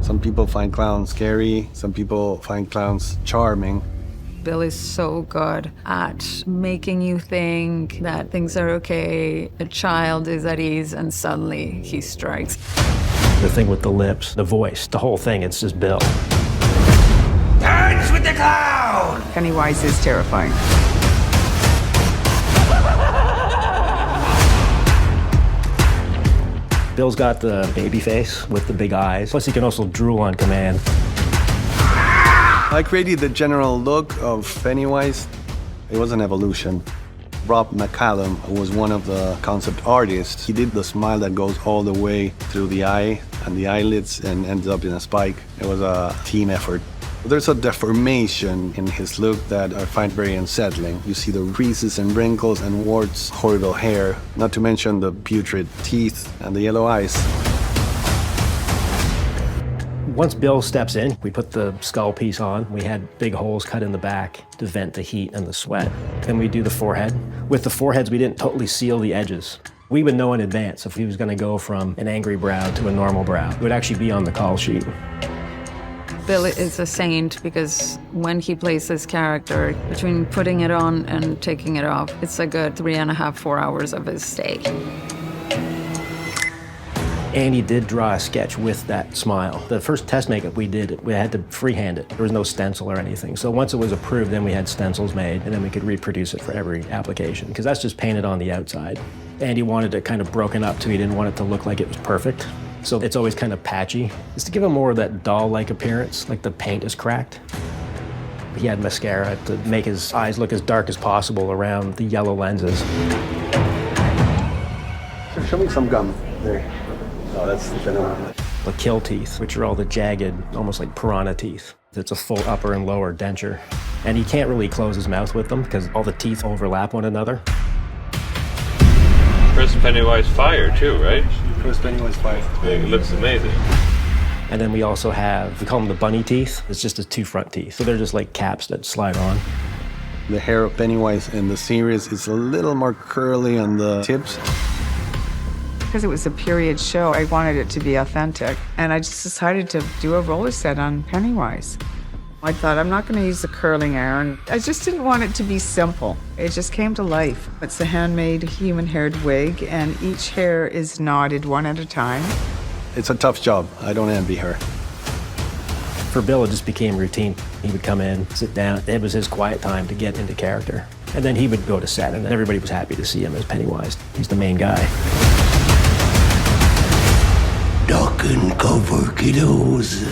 Some people find clowns scary, some people find clowns charming. Bill is so good at making you think that things are okay, a child is at ease, and suddenly he strikes. The thing with the lips, the voice, the whole thing, it's just Bill. Dance with the clown! Pennywise is terrifying. Bill's got the baby face with the big eyes. Plus he can also drool on command. I created the general look of Pennywise. It was an evolution. Rob McCallum, who was one of the concept artists, he did the smile that goes all the way through the eye and the eyelids and ends up in a spike. It was a team effort. There's a deformation in his look that I find very unsettling. You see the creases and wrinkles and warts, horrible hair, not to mention the putrid teeth and the yellow eyes. Once Bill steps in, we put the skull piece on. We had big holes cut in the back to vent the heat and the sweat. Then we do the forehead. With the foreheads, we didn't totally seal the edges. We would know in advance if he was going to go from an angry brow to a normal brow. It would actually be on the call sheet. Bill is a saint because when he plays this character, between putting it on and taking it off, it's a good 3.5, 4 hours of his day. Andy did draw a sketch with that smile. The first test makeup we did, we had to freehand it. There was no stencil or anything. So once it was approved, then we had stencils made, and then we could reproduce it for every application, because that's just painted on the outside. Andy wanted it kind of broken up too. He didn't want it to look like it was perfect. So it's always kind of patchy. It's to give him more of that doll-like appearance, like the paint is cracked. He had mascara to make his eyes look as dark as possible around the yellow lenses. So show me some gum there. Oh, that's the phenomenon. The kill teeth, which are all the jagged, almost like piranha teeth. It's a full upper and lower denture. And he can't really close his mouth with them because all the teeth overlap one another. First Pennywise fire too, right? First Pennywise fire. It looks amazing. And then we also have, we call them the bunny teeth. It's just his two front teeth. So they're just like caps that slide on. The hair of Pennywise in the series is a little more curly on the tips. Because it was a period show, I wanted it to be authentic. And I just decided to do a roller set on Pennywise. I thought, I'm not going to use the curling iron. I just didn't want it to be simple. It just came to life. It's a handmade human-haired wig, and each hair is knotted one at a time. It's a tough job. I don't envy her. For Bill, it just became routine. He would come in, sit down. It was his quiet time to get into character. And then he would go to set, and everybody was happy to see him as Pennywise. He's the main guy. Duck and cover, kiddos.